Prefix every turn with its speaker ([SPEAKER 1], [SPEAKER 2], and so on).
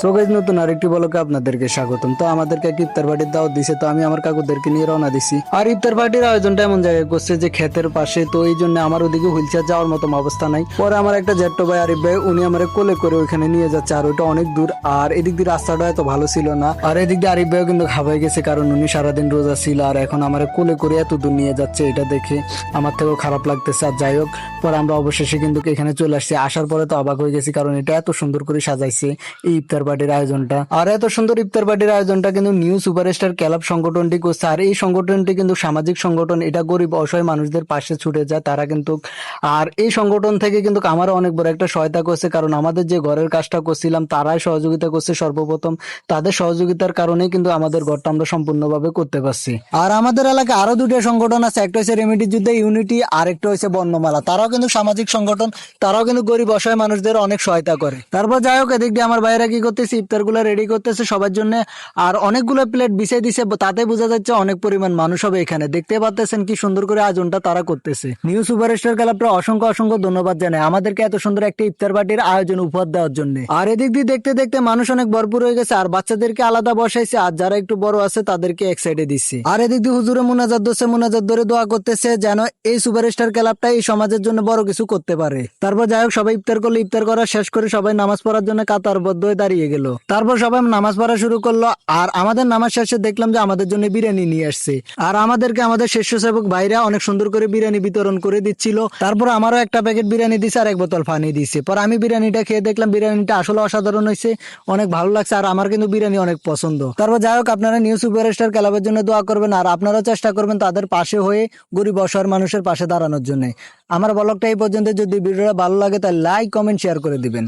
[SPEAKER 1] So guys, নতুন আরেকটি ব্লগে আপনাদেরকে স্বাগতম। তো আমাদেরকে একটা ইফতার পার্টির দাওয়াত দিছে, তো আমি আমার কাকুদেরকে নিয়ে রওনা দিছি। আর ইফতার পার্টির আয়োজনটা এমন জায়গায় করছে যে ক্ষেতের পাশে, তো এই জন্য আমার ওদিকে হুইলচেয়ার যাওয়ার মতো অবস্থা নাই। পরে আমার একটা জেঠ্টো ভাই আরিফ ভাই, উনি আমার কোলে করে ওইখানে নিয়ে যাচ্ছে, আর ওইটা অনেক দূর। আর এদিক দিয়ে রাস্তাটা এত ভালো ছিল না, আর এদিক দিয়ে আরিফ ভাইও কিন্তু খাওয়াই গেছে, কারণ উনি সারাদিন রোজা ছিল। আর এখন আমার কোলে করে এত দূর নিয়ে যাচ্ছে, এটা দেখে আমার থেকেও খারাপ লাগতেছে। আর যাই হোক, পরে আমরা অবশেষে কিন্তু এখানে চলে আসছি। আসার পরে তো অবাক হয়ে গেছি, কারণ এটা এত সুন্দর করে সাজাইছে এই ইফতার পার্টির আয়োজনটা। আর এত সুন্দর ইফতার পার্টির আয়োজনটা কিন্তু নিউ সুপারস্টার ক্লাব সংগঠনটি করছে। আর এই সংগঠনটি কিন্তু সামাজিক সংগঠন, এটা গরিব অসহায় মানুষদের পাশে ছুটে যায় তারা কিন্তু। আর এই সংগঠন থেকে কিন্তু আমারও অনেক বড় একটা সহায়তা করছে, কারণ আমাদের যে ঘরের কাজটা করছিলাম তারাই সহযোগিতা করছে সর্বপ্রথম। তাদের সহযোগিতার কারণেই কিন্তু আমাদের ঘরটা আমরা সম্পূর্ণভাবে করতে পারছি। আর আমাদের এলাকায় আরো দুটো সংগঠন আছে, একটা হচ্ছে রেমিডি যুদ্ধে ইউনিটি, আর একটা হচ্ছে বর্ণমালা। তারাও কিন্তু সামাজিক সংগঠন, তারাও কিন্তু গরিব অসহায় মানুষদের অনেক সহায়তা করে। তারপর যাই হোক, এদিক দিয়ে আমার ভাইরা কি করতেছে, ইফতার গুলা রেডি করতেছে সবার জন্য। আর অনেকগুলো প্লেট বিছিয়ে দিছে, তাতে বোঝা যাচ্ছে অনেক পরিমাণ মানুষ হবে এখানে। দেখতে পাচ্ছেন কি সুন্দর করে আয়োজনটা তারা করতেছে। নিউ সুপারস্টার ক্লাবটা অসংখ্য অসংখ্য ধন্যবাদ জানাই আমাদেরকে এত সুন্দর একটা ইফতার পার্টির আয়োজন উপহার দেওয়ার জন্য। আর এদিক দিয়ে দেখতে দেখতে মানুষ অনেক ভরপুর হয়ে গেছে, আর বাচ্চাদেরকে আলাদা বসাইছে, আর যারা একটু বড় আছে তাদেরকে এক সাইডে দিচ্ছে। আর এদিক দিয়ে হুজুরে মুনাজাত ধরছে, মুনাজাত ধরে দোয়া করতেছে যেন এই সুপারস্টার ক্লাবটা এই সমাজের জন্য বড় কিছু করতে পারে। তারপর যাই হোক, সবাই ইফতার করলো, ইফতার করা শেষ করে সবাই নামাজ পড়ার জন্য কাতারবদ্ধ হয়ে দাঁড়িয়ে গেল। তারপর সবাই নামাজ পড়া শুরু করলো। আর আমাদের নামাজ শেষে দেখলাম যে আমাদের জন্য বিরিয়ানি নিয়ে আসছে, আর আমাদেরকে আমাদের স্বেচ্ছাসেবক ভাইরা অনেক সুন্দর করে বিরিয়ানি বিতরণ করে দিচ্ছিল। তারপর আমারও একটা প্যাকেট বিরিয়ানি দিছে, আর এক বোতল পানি দিছে। পর আমি বিরিয়ানিটা খেয়ে দেখলাম বিরিয়ানিটা আসলে অসাধারণ হয়েছে, অনেক ভালো লাগছে। আর আমার কিন্তু বিরিয়ানি অনেক পছন্দ। তারপর যাই হোক, আপনারা নিউ সুপারস্টার ক্লাবের জন্য দোয়া করবেন, আর আপনারাও চেষ্টা করবেন তাদের পাশে হয়ে গরিব অসহায় মানুষের পাশে দাঁড়ানোর জন্য। আমার ব্লগটা এই পর্যন্ত। যদি ভিডিওটা ভালো লাগে তাহলে লাইক কমেন্ট শেয়ার করে দিবেন।